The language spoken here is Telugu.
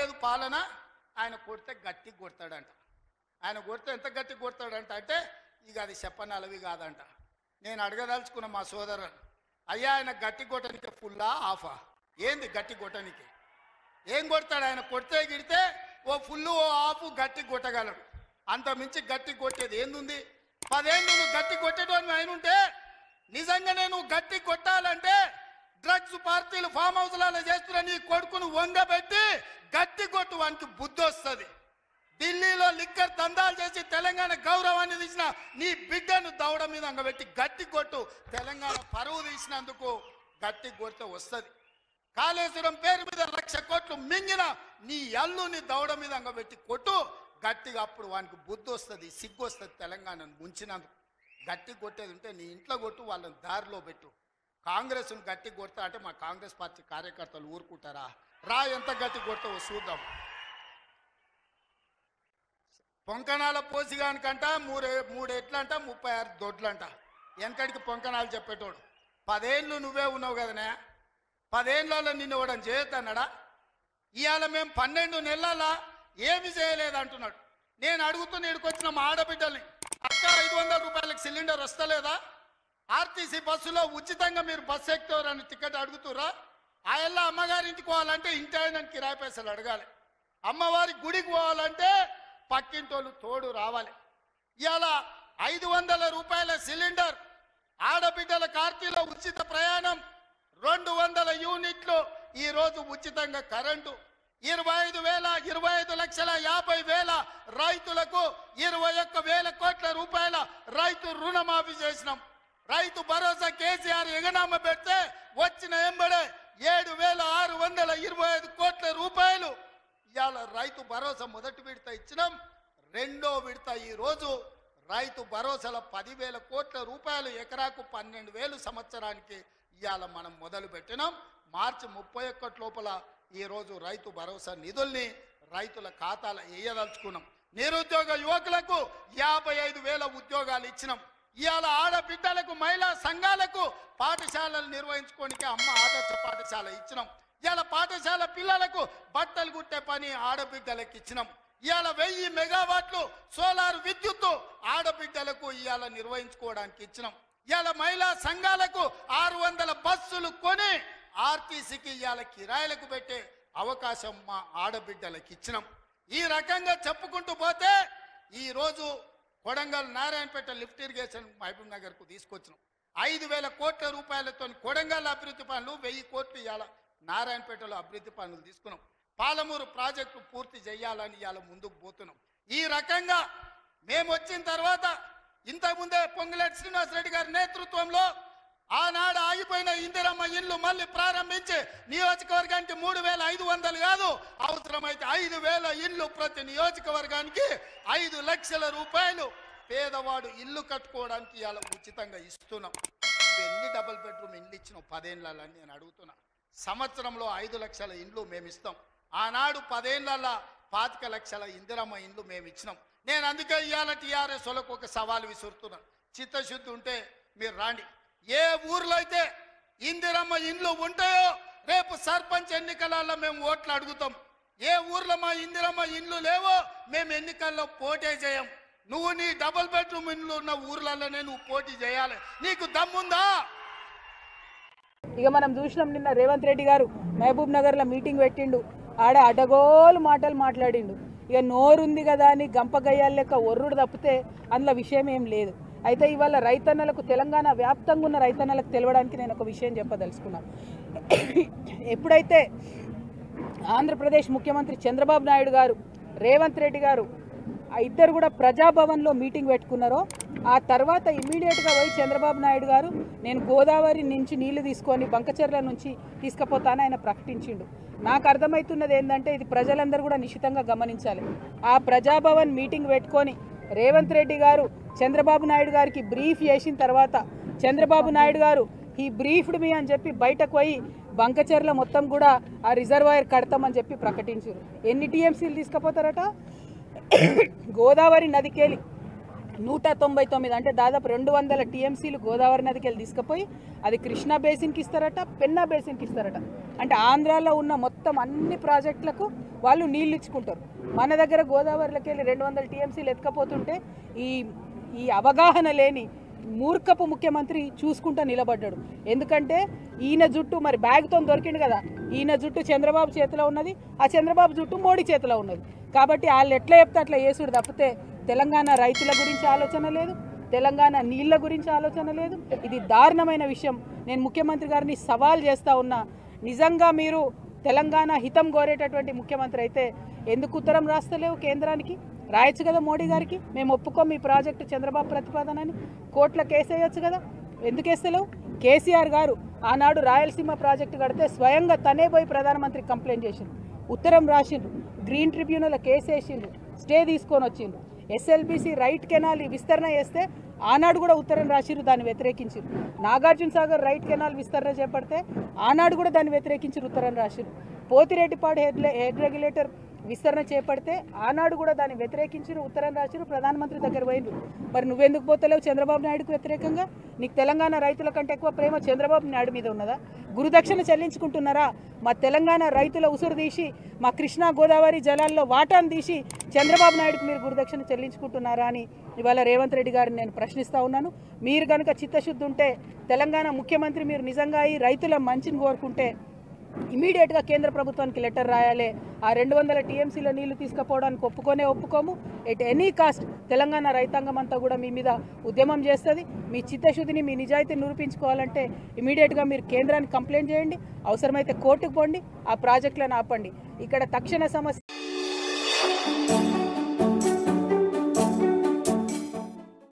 లేదు పాలన, ఆయన కొడితే గట్టి కొడతాడంట. ఆయన కొడితే ఎంత గట్టి కొడతాడంట అంటే ఇక అది చెప్పనలవి కాదంట. నేను అడగదలుచుకున్న మా సోదరుడు, అయ్యా ఆయన గట్టి కొట్టడానికి ఫుల్లా ఆఫా? ఏంది గట్టి కొట్టడానికి? ఏం కొడతాడు ఆయన? కొడితే గిడితే ఓ ఫుల్లు ఓ ఆఫ్ గట్టి కొట్టగలడు, అంత మించి గట్టి కొట్టేది ఏందుంది? 10 ఏళ్ళు నువ్వు గట్టి కొట్టేటోని ఆయన ఉంటే నిజంగానే నువ్వు గట్టి కొట్టాలంటే డ్రగ్స్ పార్టీలు ఫామ్ హౌస్లలో చేస్తున్న నీ కొడుకును వంగబెట్టి గట్టి కొట్టు, వానికి బుద్ధి వస్తుంది. ఢిల్లీలో లిక్కర్ దందాలు చేసి తెలంగాణ గౌరవాన్ని తీసిన నీ బిడ్డను దౌడ మీద అంగబెట్టి గట్టి కొట్టు. తెలంగాణ పరువు తీసినందుకు గట్టి కొడితే వస్తుంది. కాళేశ్వరం పేరు మీద 1,00,000 కోట్లు మింగిన నీ అల్లుని దౌడ మీద అంగబెట్టి కొట్టు గట్టిగా, అప్పుడు వానికి బుద్ధి వస్తుంది, సిగ్గు వస్తుంది. తెలంగాణను ముంచినందుకు గట్టి కొట్టేది ఉంటే నీ ఇంట్లో కొట్టు, వాళ్ళని దారిలో పెట్టు. కాంగ్రెస్ను గట్టి కొడతా అంటే మా కాంగ్రెస్ పార్టీ కార్యకర్తలు ఊరుకుంటారా? రా, ఎంత గట్టి కొడతావో చూద్దాం. పొంకణాల పోసిగానికంట 3 ఎట్లంట 36 దొడ్లంట. వెనకడికి పొంకణాలు చెప్పేటోడు. 10 ఏళ్ళు నువ్వే ఉన్నావు కదనే, 10 ఏళ్ళలో నిన్ను ఇవ్వడం చేయొద్దన్నాడా? ఇవాళ మేము 12 నెలల ఏమి చేయలేదు అంటున్నాడు. నేను అడుగుతున్న ఇక్కడికొచ్చిన మా ఆడబిడ్డల్ని, అక్క 500 రూపాయలకి సిలిండర్ వస్తలేదా? ఆర్టీసీ బస్సులో ఉచితంగా మీరు బస్సు ఎక్కుతారని టికెట్ అడుగుతురా? ఆ ఎల్ల అమ్మగారింటికి పోవాలంటే ఇంటి ఆయన కిరాయి పైసలు అడగాలి. అమ్మవారి గుడికి పోవాలంటే పక్కింటోళ్ళు తోడు రావాలి. ఇవాళ 500 రూపాయల సిలిండర్, ఆడబిడ్డల కార్తీలో ఉచిత ప్రయాణం, 200 యూనిట్లు ఈరోజు ఉచితంగా కరెంటు, 25,50,000 రైతులకు 21,000 కోట్ల రూపాయల రైతు రుణమాఫీ చేసినాం. రైతు భరోసా కేసీఆర్ ఎగనామ పెడితే వచ్చిన ఎంబడే 7,625 కోట్ల రూపాయలు ఇవాళ రైతు భరోసా మొదటి విడత ఇచ్చినాం. రెండో విడత ఈరోజు రైతు భరోసాల 10,000 కోట్ల రూపాయలు, ఎకరాకు 12,000 సంవత్సరానికి ఇవాళ మనం మొదలు పెట్టినాం. మార్చి 31 లోపల ఈరోజు రైతు భరోసా నిధుల్ని రైతుల ఖాతాలో వేయదలుచుకున్నాం. నిరుద్యోగ యువకులకు 55,000 ఉద్యోగాలు ఇచ్చినాం. ఇవాళ ఆడబిడ్డలకు, మహిళా సంఘాలకు పాఠశాలలు నిర్వహించుకోనికే అమ్మ ఆదర్శ పాఠశాల ఇచ్చినాం. ఇవాళ పాఠశాల పిల్లలకు బట్టలు కుట్టే పని ఆడబిడ్డలకు ఇచ్చినాం. ఇవాళ 1000 మెగావాట్లు సోలార్ విద్యుత్తు ఆడబిడ్డలకు ఇవాళ నిర్వహించుకోవడానికి ఇచ్చినాం. ఇవాళ మహిళా సంఘాలకు 600 బస్సులు కొని ఆర్టీసీకి ఇవాళ కిరాయిలకు పెట్టే అవకాశం మా ఆడబిడ్డలకు ఇచ్చినాం. ఈ రకంగా చెప్పుకుంటూ పోతే ఈరోజు కొడంగల్ నారాయణపేట లిఫ్ట్ ఇరిగేషన్ మహబూబ్ నగర్కు తీసుకొచ్చినాం. 5,000 కోట్ల రూపాయలతో కొడంగల్ అభివృద్ధి పనులు, 1000 కోట్లు ఇవాళ నారాయణపేటలో అభివృద్ధి పనులు తీసుకున్నాం. పాలమూరు ప్రాజెక్టు పూర్తి చేయాలని ఇవాళ ముందుకు పోతున్నాం. ఈ రకంగా మేము వచ్చిన తర్వాత ఇంతకుముందే పొంగులేటి శ్రీనివాసరెడ్డి గారి నేతృత్వంలో ఆనాడు ఆగిపోయిన ఇందిరమ్మ ఇల్లు మళ్ళీ ప్రారంభించి నియోజకవర్గానికి 3,500 కాదు, అవసరమైతే 5,000 ఇల్లు ప్రతి నియోజకవర్గానికి 5 లక్షల రూపాయలు పేదవాడు ఇల్లు కట్టుకోవడానికి ఇవాళ ఉచితంగా ఇస్తున్నాం. ఎన్ని డబుల్ బెడ్రూమ్ ఇండ్లు ఇచ్చినాం 10 ఏళ్ళని నేను అడుగుతున్నా. సంవత్సరంలో 5 లక్షల ఇండ్లు మేము ఇస్తాం. ఆనాడు 10 ఏళ్ళ 25 లక్షల ఇందిరమ్మ ఇండ్లు మేము ఇచ్చినాం. నేను అందుకే ఇవాళ టీఆర్ఎస్ వాళ్ళకు ఒక సవాల్ విసురుతున్నాను. చిత్తశుద్ధి ఉంటే మీరు రాండి. ఏ ఊర్లో అయితే ఇందిరమ్మ ఇండ్లు ఉంటాయో రేపు సర్పంచ్ ఎన్నికలలో మేము ఓట్లు అడుగుతాం. ఏ ఊర్లో మా ఇందిరమ్మ ఇండ్లు లేవో మేము ఎన్నికల్లో పోటీ చేయం. నువ్వు నీ డబుల్ బెడ్రూమ్ ఇండ్లు ఉన్న ఊర్లలోనే నువ్వు పోటీ చేయాలి. నీకు దమ్ముందా? ఇక మనం చూసినాం నిన్న రేవంత్ రెడ్డి గారు మహబూబ్ నగర్లో మీటింగ్ పెట్టిండు. ఆడ అడగోలు మాటలు మాట్లాడిండు. ఇక నోరుంది కదా అని గంపగయ్యాల లెక్క ఒర్రుడు తప్పితే అందులో విషయం ఏం లేదు. అయితే ఇవాళ రైతన్నలకు, తెలంగాణ వ్యాప్తంగా ఉన్న రైతన్నలకు తెలవడానికి నేను ఒక విషయం చెప్పదలుచుకున్నాను. ఎప్పుడైతే ఆంధ్రప్రదేశ్ ముఖ్యమంత్రి చంద్రబాబు నాయుడు గారు, రేవంత్ రెడ్డి గారు ఇద్దరు కూడా ప్రజాభవన్లో మీటింగ్ పెట్టుకున్నారో ఆ తర్వాత ఇమీడియట్గా పోయి చంద్రబాబు నాయుడు గారు నేను గోదావరి నుంచి నీళ్లు తీసుకొని బంకచెర్ల నుంచి తీసుకుపోతానని ఆయన ప్రకటించిండు. నాకు అర్థమవుతున్నది ఏంటంటే ఇది ప్రజలందరూ కూడా నిశ్చితంగా గమనించాలి. ఆ ప్రజాభవన్ మీటింగ్ పెట్టుకొని రేవంత్ రెడ్డి గారు చంద్రబాబు నాయుడు గారికి బ్రీఫ్ చేసిన తర్వాత చంద్రబాబు నాయుడు గారు ఈ బ్రీఫ్డ్ మీ అని చెప్పి బయటకు పోయి బంకచెర్ల మొత్తం కూడా ఆ రిజర్వాయర్ కడతామని చెప్పి ప్రకటించారు. ఎన్ని టీఎంసీలు తీసుకుపోతారట? గోదావరి నదికెళ్ళి 199 అంటే దాదాపు 200 టీఎంసీలు గోదావరి నదికి వెళ్ళి తీసుకుపోయి అది కృష్ణా బేసిన్కి ఇస్తారట, పెన్నా బేసిన్కి ఇస్తారట. అంటే ఆంధ్రాలో ఉన్న మొత్తం అన్ని ప్రాజెక్టులకు వాళ్ళు నీళ్ళు ఇచ్చుకుంటారు. మన దగ్గర గోదావరిలోకి వెళ్ళి 200 టీఎంసీలు ఎత్తుకపోతుంటే ఈ అవగాహన లేని మూర్ఖపు ముఖ్యమంత్రి చూసుకుంటా నిలబడ్డాడు. ఎందుకంటే ఈయన జుట్టు మరి బ్యాగ్తో దొరికిండు కదా, ఈయన జుట్టు చంద్రబాబు చేతిలో ఉన్నది, ఆ చంద్రబాబు జుట్టు మోడీ చేతిలో ఉన్నది. కాబట్టి వాళ్ళు ఎట్లా చెప్తే అట్లా చేసుడు తప్పితే తెలంగాణ రైతుల గురించి ఆలోచన లేదు, తెలంగాణ నీళ్ళ గురించి ఆలోచన లేదు. ఇది దారుణమైన విషయం. నేను ముఖ్యమంత్రి గారిని సవాల్ చేస్తూ ఉన్నా, నిజంగా మీరు తెలంగాణ హితం కోరేటటువంటి ముఖ్యమంత్రి అయితే ఎందుకు ఉత్తరం రాస్తలేవు కేంద్రానికి? రాయొచ్చు కదా మోడీ గారికి, మేము ఒప్పుకోం ఈ ప్రాజెక్టు చంద్రబాబు ప్రతిపాదనని, కోర్టులో కేసు వేయొచ్చు కదా, ఎందుకు వేస్తలేవు? కేసీఆర్ గారు ఆనాడు రాయలసీమ ప్రాజెక్టు కడితే స్వయంగా తనే పోయి ప్రధానమంత్రికి కంప్లైంట్ చేసిండ్రు, ఉత్తరం రాసిండ్రు, గ్రీన్ ట్రిబ్యునల్ కేసు వేసిండ్రు, స్టే తీసుకొని వచ్చిండ్రు. ఎస్ఎల్బీసీ రైట్ కెనాల్ విస్తరణ చేస్తే ఆనాడు కూడా ఉత్తరం రాసిరు, దాన్ని వ్యతిరేకించారు. నాగార్జున సాగర్ రైట్ కెనాల్ విస్తరణ చేపడితే ఆనాడు కూడా దాన్ని వ్యతిరేకించారు, ఉత్తరం రాసిరు. పోతిరెడ్డిపాడు హెడ్ రెగ్యులేటర్ విస్తరణ చేపడితే ఆనాడు కూడా దాన్ని వ్యతిరేకించారు, ఉత్తరం రాసిరు, ప్రధానమంత్రి దగ్గర పోయిండ్రు. మరి నువ్వెందుకు పోతలేవు చంద్రబాబు నాయుడుకు వ్యతిరేకంగా? నీకు తెలంగాణ రైతుల కంటే ఎక్కువ ప్రేమ చంద్రబాబు నాయుడు మీద ఉన్నదా? గురుదక్షిణ చెల్లించుకుంటున్నారా? మా తెలంగాణ రైతుల ఉసురు తీసి మా కృష్ణా గోదావరి జలాల్లో వాటాను తీసి చంద్రబాబు నాయుడుకు మీరు గురుదక్షిణ చెల్లించుకుంటున్నారా అని ఇవాళ రేవంత్ రెడ్డి గారిని నేను ప్రశ్నిస్తూ ఉన్నాను. మీరు కనుక చిత్తశుద్ధి ఉంటే, తెలంగాణ ముఖ్యమంత్రి మీరు నిజంగా ఈ రైతుల మంచిని కోరుకుంటే ఇమీడియట్గా కేంద్ర ప్రభుత్వానికి లెటర్ రాయాలి. ఆ 200 టీఎంసీల నీళ్లు తీసుకుపోవడానికి ఒప్పుకోము. ఎట్ ఎనీ కాస్ట్ తెలంగాణ రైతాంగం అంతా కూడా మీ మీద ఉద్యమం చేస్తుంది. మీ చిత్తశుద్ధిని, మీ నిజాయితీని నిరూపించుకోవాలంటే ఇమీడియట్గా మీరు కేంద్రానికి కంప్లైంట్ చేయండి, అవసరమైతే కోర్టుకు పోండి, ఆ ప్రాజెక్టులను ఆపండి. ఇక్కడ తక్షణ సమస్య